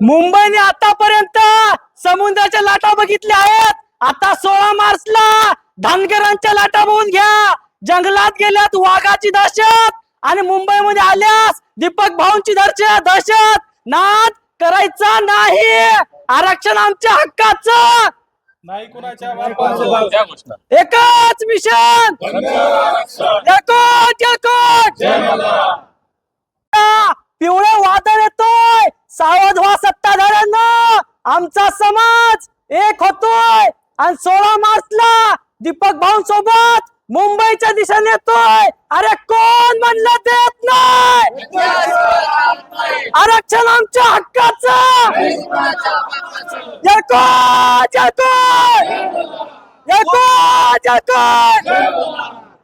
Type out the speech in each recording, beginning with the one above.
मुंबईने आतापर्यंत समुद्राच्या लाटा बघितल्या आहेत. आता 16 मार्चला धनगरांच्या लाटा बघून घ्या. जंगलात गेल्यात वाघाची दहशत आणि मुंबईमध्ये आल्यास दीपक भाऊंची दहशत. नाद करायचा नाही. आरक्षण आमच्या हक्काचं नाही कुणाच्या बापाचं. एकच मिशन पिवळं वादळ येतोय. सावध व्हा सत्ताधाऱ्यांनो. आमचा समाज एक होतोय आणि 16 मार्चला दीपक भाऊ सोबत मुंबईच्या दिशेने येतोय. अरे कोण म्हणलं देत नाही? आरक्षण आमच्या हक्काचं.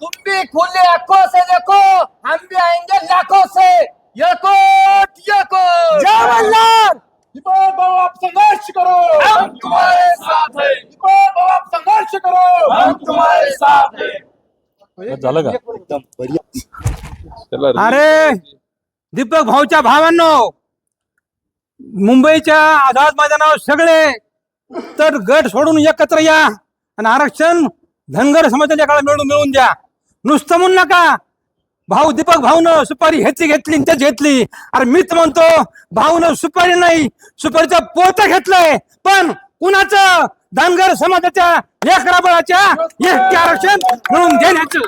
तुम भी खुले आंखों से देखो, हम भी आएंगे लाखों से. यकोट जय मल्हार. दीपक भाऊ आप संघर्ष करो, हम तुम्हारे साथ हैं. दीपक भाऊ आप संघर्ष करो, हम तुम्हारे साथ हैं. झालं का? अरे दीपक भाऊच्या भावांनो, मुंबईच्या आझाद मैदानावर सगळे तर गट सोडून एकत्र या आणि आरक्षण धनगर समाजाच्या काळात मिळून द्या. नुसतं म्हणू नका भाऊ दीपक भाऊनं सुपारी ह्याची घेतली त्याची घेतली. अरे मीच म्हणतो भाऊनं सुपारी नाही, सुपारीचा पोत घेतलंय. पण कुणाचं? धनगर समाजाच्या लेकरा बाळाच्या एक आरक्षण मिळून देण्याचं.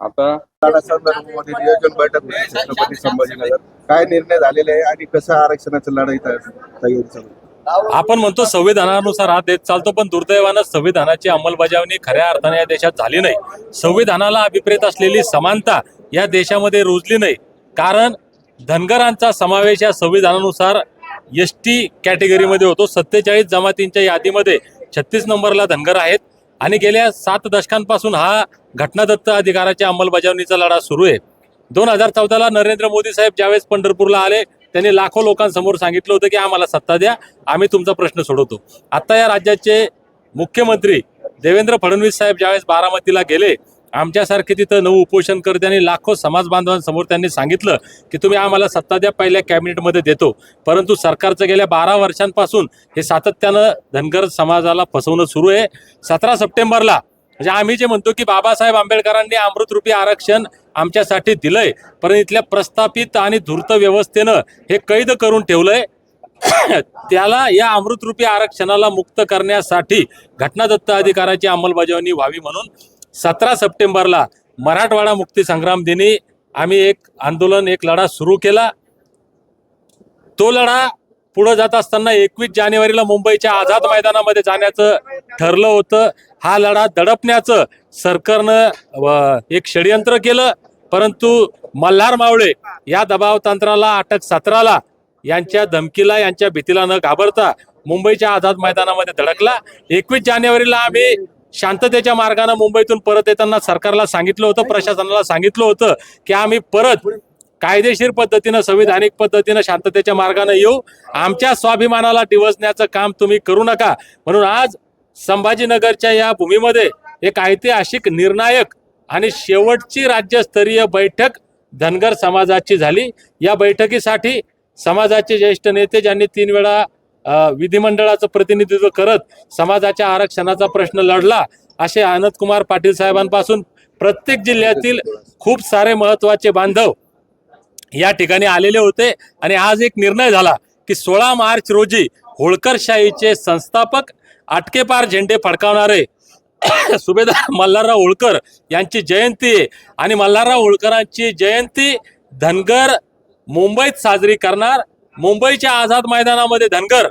आता संदर्भामध्ये नियोजन बैठक होती छत्रपती संभाजीनगर. काय निर्णय झालेले आहे आणि कसं आरक्षणाचं लढाई तयारी चालू? आपण म्हणतो संविधानानुसार हा देश चालतो, पण दुर्दैवानं संविधानाची अंमलबजावणी खऱ्या अर्थाने या देशात झाली नाही. संविधानाला अभिप्रेत असलेली समानता या देशामध्ये रुजली नाही. कारण धनगरांचा समावेश या संविधानानुसार ST कॅटेगरीमध्ये होतो. 47 जमातींच्या यादीमध्ये 36 नंबरला धनगर आहेत आणि गेल्या 7 दशकांपासून हा घटनादत्त अधिकाराच्या अंमलबजावणीचा लढा सुरू आहे. 2014ला नरेंद्र मोदी साहेब ज्यावेळेस पंढरपूरला आले त्यांनी लाखो लोकांसमोर सांगितलं होतं की आम्हाला सत्ता द्या, आम्ही तुमचा प्रश्न सोडवतो. आता या राज्याचे मुख्यमंत्री देवेंद्र फडणवीस साहेब ज्यावेळेस बारामतीला गेले, आमच्यासारखे तिथं 9 उपोषणकर्त्यांनी लाखो समाज बांधवांसमोर त्यांनी सांगितलं की तुम्ही आम्हाला सत्ता द्या, पहिल्या कॅबिनेटमध्ये देतो. परंतु सरकारचं गेल्या 12 वर्षांपासून हे सातत्यानं धनगर समाजाला फसवणं सुरू आहे. 17 सप्टेंबरला म्हणजे आम्ही जे म्हणतो की बाबासाहेब आंबेडकरांनी अमृतरूपी आरक्षण आमच्यासाठी दिलंय, परंतु इथल्या प्रस्थापित आणि धूर्त व्यवस्थेनं हे कैद करून ठेवलंय. त्याला या अमृतरूपी आरक्षणाला मुक्त करण्यासाठी घटनादत्त अधिकाराची अंमलबजावणी व्हावी म्हणून 17 सप्टेंबरला मराठवाडा मुक्ती संग्राम दिनी आम्ही एक आंदोलन, एक लढा सुरू केला. तो लढा पुढे जात असताना 21 जानेवारीला मुंबईच्या आझाद मैदानामध्ये जाण्याचं ठरलं होतं. हा लढा दडपण्याचं सरकारनं एक षडयंत्र केलं, परंतु मल्हार मावळे या दबाव तंत्राला, अटक सत्राला, यांच्या धमकीला, यांच्या भीतीला न घाबरता मुंबईच्या आझाद मैदानामध्ये धडकला. 21 जानेवारीला आम्ही शांततेच्या मार्गाने मुंबईतून परत येताना सरकारला सांगितलं होतं, प्रशासनाला सांगितलं होतं की आम्ही परत कायदेशीर पद्धतीनं, संविधानिक पद्धतीनं शांततेच्या मार्गाने येऊ. आमच्या स्वाभिमानाला डिवचण्याचं काम तुम्ही करू नका. म्हणून आज संभाजीनगरच्या या भूमीमध्ये एक ऐतिहासिक, निर्णायक आणि शेवटची राज्यस्तरीय बैठक धनगर समाजाची झाली. या बैठकीसाठी समाजाचे ज्येष्ठ नेते ज्यांनी 3 वेळा विधिमंडळाचं प्रतिनिधित्व करत समाजाच्या आरक्षणाचा प्रश्न लढला, असे आनंदकुमार पाटील साहेबांपासून प्रत्येक जिल्ह्यातील खूप सारे महत्वाचे बांधव या ठिकाणी आलेले होते. आणि आज एक निर्णय झाला की 16 मार्च रोजी होळकरशाहीचे संस्थापक, अटकेपार झेंडे फडकावणारे सुभेदार मल्हारराव होळकर यांची जयंती आहे. आणि मल्हारराव होळकरांची जयंती धनगर मुंबईत साजरी करणार. मुंबईच्या आझाद मैदानामध्ये धनगर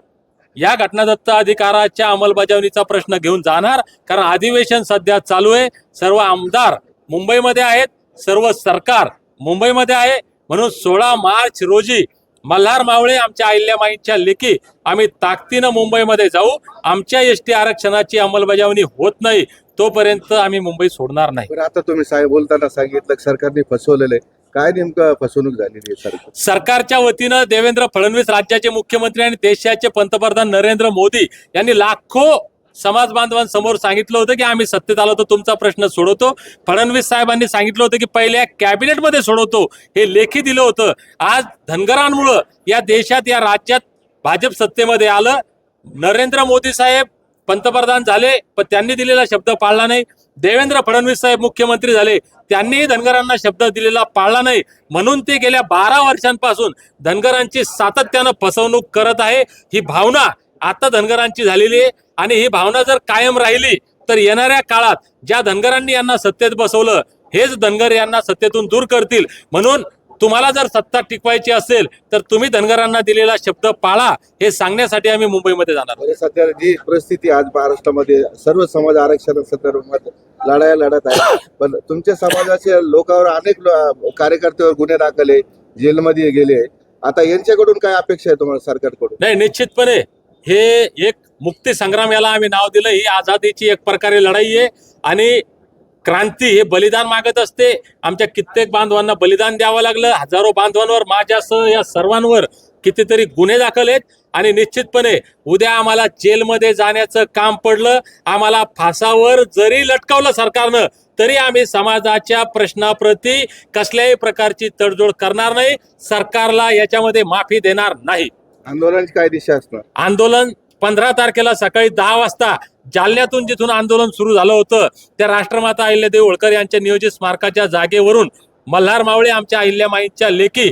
या घटनादत्त अधिकाराच्या अंमलबजावणीचा प्रश्न घेऊन जाणार. कारण अधिवेशन सध्या चालू आहे, सर्व आमदार मुंबईमध्ये आहेत, सर्व सरकार मुंबईमध्ये आहे. म्हणून 16 मार्च रोजी मल्हार मावळे, आमच्या अहिल्यामाईंच्या लेकी, आम्ही ताकदीनं मुंबईमध्ये जाऊ. आमच्या ST आरक्षणाची अंमलबजावणी होत नाही तोपर्यंत आम्ही मुंबई सोडणार नाही. आता तुम्ही साहेब बोलताना सांगितलं सरकारने फसवलेलं आहे, काय नेमकं फसवणूक झालेली आहे? सरकारच्या वतीनं देवेंद्र फडणवीस राज्याचे मुख्यमंत्री आणि देशाचे पंतप्रधान नरेंद्र मोदी यांनी लाखो समाज बांधवांसमोर सांगितलं होतं की आम्ही सत्तेत आलो तर तुमचा प्रश्न सोडवतो. फडणवीस साहेबांनी सांगितलं होतं की पहिल्या कॅबिनेटमध्ये सोडवतो, हे लेखी दिलं होतं. आज धनगरांमुळं या देशात, या राज्यात भाजप सत्तेमध्ये आलं. नरेंद्र मोदी साहेब पंतप्रधान झाले, पण त्यांनी दिलेला शब्द पाळला नाही. देवेंद्र फडणवीस साहेब मुख्यमंत्री झाले, त्यांनीही धनगरांना शब्द दिलेला पाळला नाही. म्हणून ते गेल्या 12 वर्षांपासून धनगरांची सातत्यानं फसवणूक करत आहे. ही भावना आता धनगरांची झालेली आहे आणि ही भावना जर कायम राहिली तर येणाऱ्या काळात ज्या धनगरांनी यांना सत्तेत बसवलं, हेच धनगर यांना सत्तेतून दूर करतील. म्हणून तुम्हाला जर सत्ता टिकवायची असेल तर तुम्ही धनगरांना दिलेला शब्द पाळा, हे सांगण्यासाठी आम्ही मुंबईमध्ये जाणार. म्हणजे सध्या जी परिस्थिती आज महाराष्ट्रामध्ये सर्व समाज आरक्षण संदर्भात लढाया लढत आहे, पण तुमच्या समाजाच्या लोकांवर अनेक कार्यकर्त्यावर गुन्हे दाखल आहे, जेलमध्ये गेले. आता यांच्याकडून काय अपेक्षा आहे तुम्हाला सरकारकडून? नाही, निश्चितपणे हे एक मुक्ती संग्राम याला आम्ही नाव दिलं. ही आझादीची एक प्रकारे लढाई आहे आणि क्रांती हे बलिदान मागत असते. आमच्या कित्येक बांधवांना बलिदान द्यावं लागलं. हजारो बांधवांवर, माझ्यासह या सर्वांवर कितीतरी गुन्हे दाखल आहेत आणि निश्चितपणे उद्या आम्हाला जेलमध्ये जाण्याचं काम पडलं, आम्हाला फासावर जरी लटकावलं सरकारनं, तरी आम्ही समाजाच्या प्रश्नाप्रती कसल्याही प्रकारची तडजोड करणार नाही. सरकारला याच्यामध्ये माफी देणार नाही. आंदोलनाची काय दिशा असणार? आंदोलन 15 तारखेला सकाळी 10 वाजता जालन्यातून जिथून आंदोलन सुरू झालं होतं त्या राष्ट्रमाता अहिल्यादेवी होळकर यांच्या नियोजित स्मारकाच्या जागेवरून मल्हार मावळे आमच्या अहिल्यामाईंच्या लेकी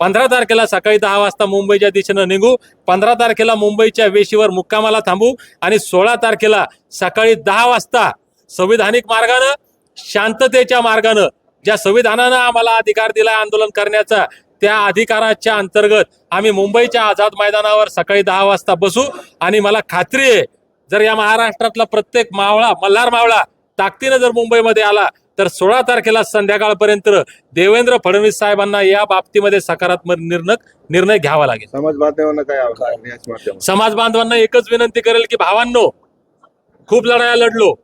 15 तारखेला सकाळी 10 वाजता मुंबईच्या दिशेनं निघू. 15 तारखेला मुंबईच्या वेशीवर मुक्कामाला थांबू आणि 16 तारखेला सकाळी 10 वाजता संविधानिक मार्गानं, शांततेच्या मार्गानं, ज्या संविधानानं आम्हाला अधिकार दिलाय आंदोलन करण्याचा, त्या अधिकाराच्या अंतर्गत आम्ही मुंबईच्या आझाद मैदानावर सकाळी 10 वाजता बसू. आणि मला खात्री आहे, जर या महाराष्ट्रातला प्रत्येक मावळा, मल्हार मावळा ताकदीनं जर मुंबईमध्ये आला तर 16 तारखेला संध्याकाळपर्यंत देवेंद्र फडणवीस साहेबांना या बाबतीमध्ये सकारात्मक निर्णय घ्यावा लागेल. समाज बांधवांना काय आव्हान याच माध्यमातून? समाज बांधवांना एकच विनंती करेल की भावांनो, खूप लढाया लढलो,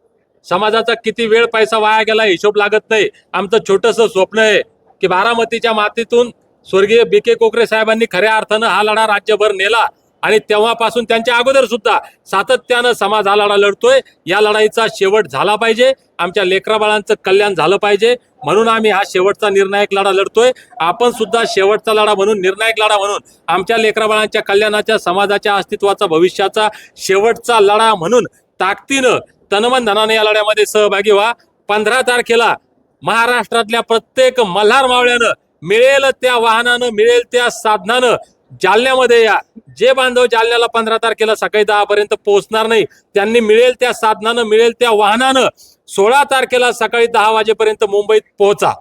समाजाचा किती वेळ पैसा वाया गेला हिशोब लागत नाही. आमचं छोटंसं स्वप्न आहे की बारामतीच्या मातीतून स्वर्गीय BK कोकरे साहेबांनी खऱ्या अर्थानं हा लढा राज्यभर नेला आणि तेव्हापासून त्यांच्या अगोदर सुद्धा सातत्यानं समाज हा लढा लढतोय. या लढाईचा शेवट झाला पाहिजे, आमच्या लेकराबाळांचं कल्याण झालं पाहिजे, म्हणून आम्ही हा शेवटचा निर्णायक लढा लढतोय. आपण सुद्धा शेवटचा लढा म्हणून, निर्णायक लढा म्हणून, आमच्या लेकराबाळांच्या कल्याणाच्या, समाजाच्या अस्तित्वाचा, भविष्याचा शेवटचा लढा म्हणून ताकदीनं, तनमन धनाने या लढ्यामध्ये सहभागी व्हा. 15 तारखेला महाराष्ट्रातल्या प्रत्येक मल्हार मावळ्यानं मिळेल त्या वाहनानं, मिळेल त्या साधनानं जालन्यामध्ये या. जे बांधव जालन्याला 15 तारखेला सकाळी 10 पर्यंत पोहोचणार नाही, त्यांनी मिळेल त्या साधनानं, मिळेल त्या वाहनानं 16 तारखेला सकाळी 10 वाजेपर्यंत मुंबईत पोहोचा.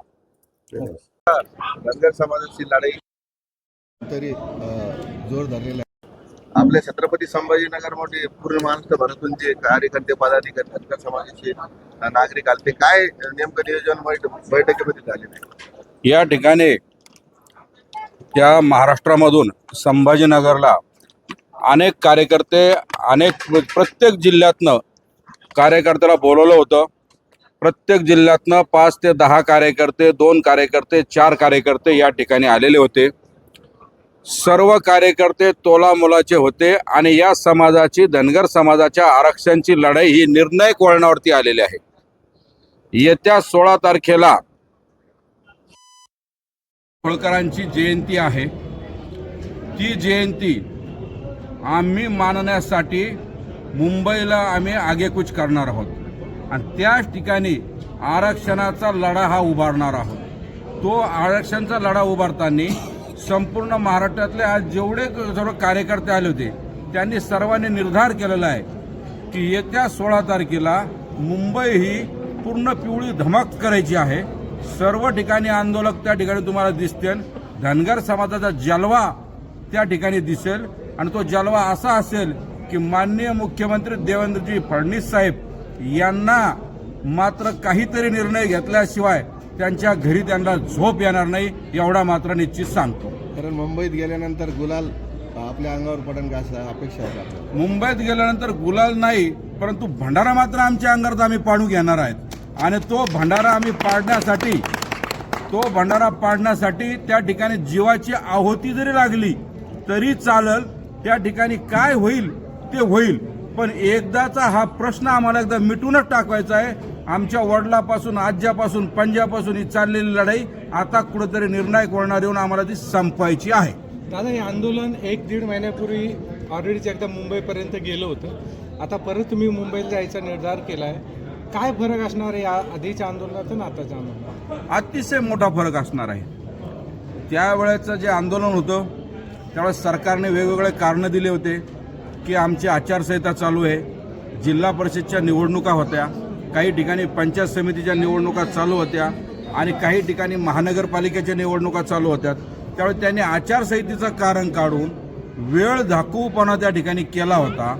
धनगर समाजाची लढाई तरी जोर धरलेला आहे. आपल्या छत्रपती संभाजीनगरमध्ये पूर्ण महाराष्ट्रभरातून जे कार्यकर्ते, पदाधिकारी, धनगर समाजाचे नागरिक आले, ते काय नेमकं नियोजन बैठकीमध्ये झाले नाही? या ठिकाणी त्या महाराष्ट्रामधून संभाजीनगरला अनेक कार्यकर्ते, प्रत्येक जिल्ह्यातनं कार्यकर्त्याला बोलवलं होतं. प्रत्येक जिल्ह्यातनं 5 ते 10 कार्यकर्ते, 2 कार्यकर्ते, 4 कार्यकर्ते या ठिकाणी आलेले होते. सर्व कार्यकर्ते तोलामोलाचे होते आणि या समाजाची, धनगर समाजाच्या आरक्षणाची लढाई ही निर्णायक वळणावरती आलेली आहे. येत्या 16 तारखेला होळकरांची जयंती आहे. ती जयंती आम्ही मानण्यासाठी मुंबईला आम्ही आगेकूच करणार आहोत आणि त्याच ठिकाणी आरक्षणाचा लढा हा उभारणार आहोत. तो आरक्षणाचा लढा उभारताना संपूर्ण महाराष्ट्रातले आज जेवढे सर्व कार्यकर्ते आले होते त्यांनी सर्वांनी निर्धार केलेला आहे की येत्या 16 तारखेला मुंबई ही पूर्ण पिवळी धमक करायची आहे. सर्व ठिकाणी आंदोलक त्या ठिकाणी तुम्हाला दिसतील. धनगर समाजाचा जलवा त्या ठिकाणी दिसेल आणि तो जलवा असा असेल की माननीय मुख्यमंत्री देवेंद्रजी फडणवीस साहेब यांना मात्र काहीतरी निर्णय घेतल्याशिवाय त्यांच्या घरी त्यांना झोप येणार नाही, एवढा मात्र निश्चित सांगतो. कारण मुंबईत गेल्यानंतर गुलाल आपल्या अंगावर पडन का असं अपेक्षा आहे? मुंबईत गेल्यानंतर गुलाल नाही, परंतु भंडारा मात्र आमच्या अंगावर आम्ही पाडू घेणार आहेत आणि तो भंडारा आम्ही पाडण्यासाठी त्या ठिकाणी जीवाची आहुती जरी लागली तरी चालेल. त्या ठिकाणी काय होईल ते होईल, पण एकदाचा हा प्रश्न आम्हाला एकदा मिटूनच टाकवायचा आहे. आमच्या वडिलापासून, आज्यापासून, पंजापासून ही चाललेली लढाई आता कुठेतरी निर्णायक वळणावर येऊन आम्हाला ती संपवायची आहे. दादा, हे आंदोलन 1-1.5 महिन्यापूर्वी ऑलरेडी एकदा मुंबईपर्यंत गेलं होतं. आता परत तुम्ही मुंबईला जायचा निर्धार केलाय. काय फरक असणार आहे या आधीच्या आंदोलनात आणि आताच्या आंदोलनात? अतिशय मोठा फरक असणार आहे. त्यावेळेचं जे आंदोलन होतं त्यावेळेस सरकारने वेगवेगळे कारणं दिले होते की आमची आचारसंहिता चालू आहे, जिल्हा परिषदच्या निवडणुका होत्या, काही ठिकाणी पंचायत समितीच्या निवडणुका चालू होत्या आणि काही ठिकाणी महानगरपालिकेच्या निवडणुका चालू होत्या. त्यावेळी त्यांनी आचारसंहितेचं कारण काढून वेळ धाकवूपणा त्या ठिकाणी केला होता.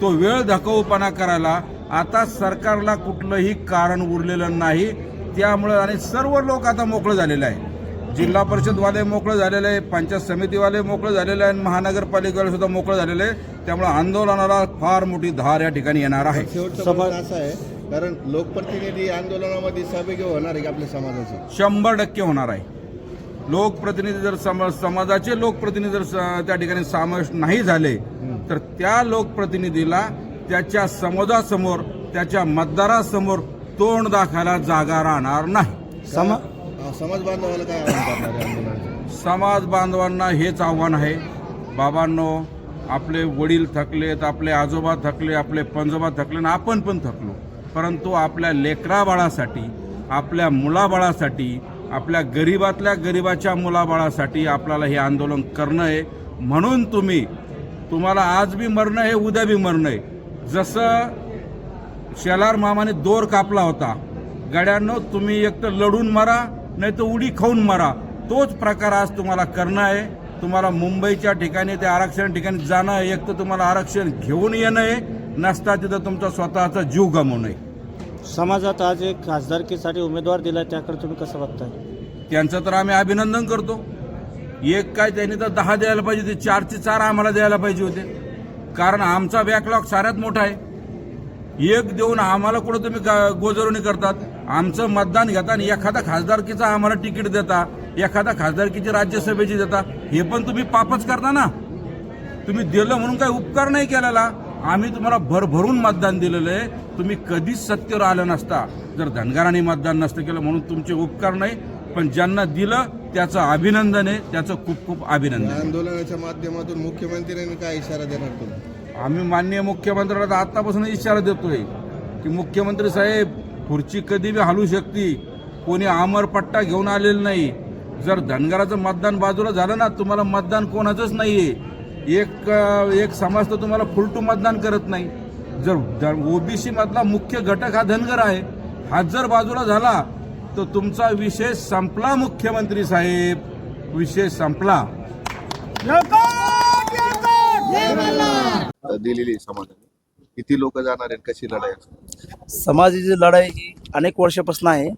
तो वेळ धाकवूपणा करायला आता सरकारला कुठलंही कारण उरलेलं नाही. त्यामुळे आणि सर्व लोक आता मोकळे झालेले आहे. जिल्हा परिषदवाले मोकळे झालेले आहे, पंचायत समितीवाले मोकळे झालेले आहे, महानगरपालिकेवाले सुद्धा मोकळे झालेले आहे. त्यामुळे आंदोलनाला फार मोठी धार या ठिकाणी येणार आहे. शेवटचा प्रश्न असा आहे, कारण लोकप्रतिनिधी आंदोलनामध्ये सहभागी होणार आहे का आपल्या समाजाचे? 100% होणार आहे. लोकप्रतिनिधी जर समाजाचे लोकप्रतिनिधी जर त्या ठिकाणी समावेश नाही झाले तर त्या लोकप्रतिनिधीला त्याच्या समाजासमोर, त्याच्या मतदारासमोर तोंड दाखवायला जागा राहणार नाही. समाज बांधवाला काय आव्हान करणार आहे आंदोलनाचं? समाज बांधवांना हेच आव्हान आहे, बाबांनो, आपले वडील थकलेत, आपले आजोबा थकले, आपले पंजोबा थकले आणि आपण पण थकलो, परंतु आपल्या लेकराबाळासाठी, आपल्या मुलाबाळासाठी, आपल्या गरीबातल्या गरीबाच्या मुलाबाळासाठी आपल्याला हे आंदोलन करणं आहे. म्हणून तुम्हाला आज बी मरणं आहे, उद्या बी मरणं आहे. जसं शेलार मामाने दोर कापला होता, गड्यांनो तुम्ही एक तर लढून मारा नाही तर उडी खाऊन मारा, तोच प्रकार आज तुम्हाला करणं आहे. तुम्हाला मुंबईच्या ठिकाणी त्या आरक्षण ठिकाणी जाणं आहे, एक तर तुम्हाला आरक्षण घेऊन येणं आहे, नसता तिथं तुमचा स्वतःचा जीव गमवणं आहे. समाजात आज एक खासदारकीसाठी उमेदवार दिला, त्याकडे तुम्ही कसं बघताय? त्यांचं तर आम्ही अभिनंदन करतो. एक काय त्यांनी तर 10 द्यायला पाहिजे होते, 4चे 4 आम्हाला द्यायला पाहिजे होते, कारण आमचा बॅकलॉग साऱ्यात मोठा आहे. एक देऊन आम्हाला कुठं तुम्ही गोजरवणी करतात. आमचं मतदान घेता आणि एखादा खासदारकीचा आम्हाला तिकीट देता, एखादा खासदारकीची राज्यसभेची देता, हे पण तुम्ही पापच करता ना. तुम्ही दिलं म्हणून काही उपकार नाही केलेला. आम्ही तुम्हाला भरभरून मतदान दिलेलं आहे. तुम्ही कधीच सत्तेवर आलं नसता जर धनगरांनी मतदान नसतं केलं, म्हणून तुमचे उपकार नाही. पण ज्यांना दिलं त्याचं अभिनंदन आहे, त्याचं खूप खूप अभिनंदन. आंदोलनाच्या माध्यमातून मुख्यमंत्र्यांनी काय इशारा देणार तुम्ही? आम्ही माननीय मुख्यमंत्र्याला आतापासून इशारा देतोय की मुख्यमंत्री साहेब, खुर्ची कधी बी हलू शकते, कोणी अमरपट्टा घेऊन आलेलं नाही. जर धनगराचं मतदान बाजूला झालं ना, तुम्हाला मतदान कोणाचंच नाहीये. एक समाज तर तुम्हाला फुलटू मतदान करत नाही. जर ओबीसी मधला मुख्य घटक हा धनगर आहे, हा जर बाजूला झाला तर तुमचा विषय संपला मुख्यमंत्री साहेब, विषय संपला. दिलेली समाजाने किती लोक जाणार आहेत, कशी लढाई असणार? समाजाची लढाई ही अनेक वर्षापासून आहे.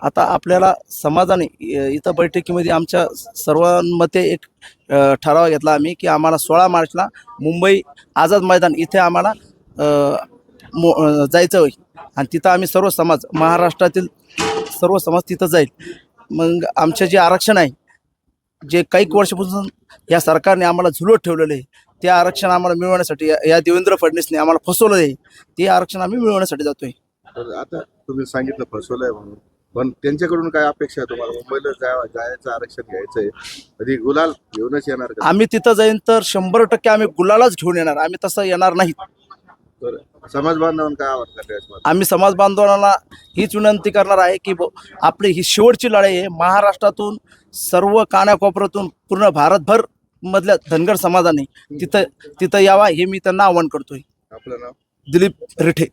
आता आपल्याला समाजाने इथं बैठकीमध्ये आमच्या सर्वांमध्ये एक ठराव घेतला आम्ही की आम्हाला 16 मार्चला मुंबई आझाद मैदान इथे आम्हाला जायचं होईल आणि तिथं आम्ही सर्व समाज, महाराष्ट्रातील सर्व समाज तिथं जाईल. मग आमचे जे आरक्षण आहे, जे काही वर्षापासून या सरकारने आम्हाला झुलवत ठेवलेलं आहे, ते आरक्षण आम्हाला मिळवण्यासाठी या देवेंद्र फडणवीसने आम्हाला फसवलं आहे, ते आरक्षण आम्ही मिळवण्यासाठी जातोय. तर आता तुम्ही सांगितलं फसवलंय म्हणून, पण त्यांच्याकडून काय अपेक्षा आहे तुम्हाला? मुंबईला जायचं, आरक्षण घ्यायचंय, कधी गुलाल घेऊनच येणार का? आम्ही तिथं जाईन तर 100% आम्ही गुलालाच घेऊन येणार, आम्ही तसं येणार नाही. तर समाज बांधवांना काय आवाहन करण्यास? आम्ही समाज बांधवांना हीच विनंती करणार आहे की आपली ही शेवटची लढाई आहे. महाराष्ट्रातून सर्व कानाकोपऱ्यातून पूर्ण भारतभर मधल्या धनगर समाजाने तिथं यावा, हे मी त्यांना आवाहन करतोय. आपलं नाव? दिलीप रिठे.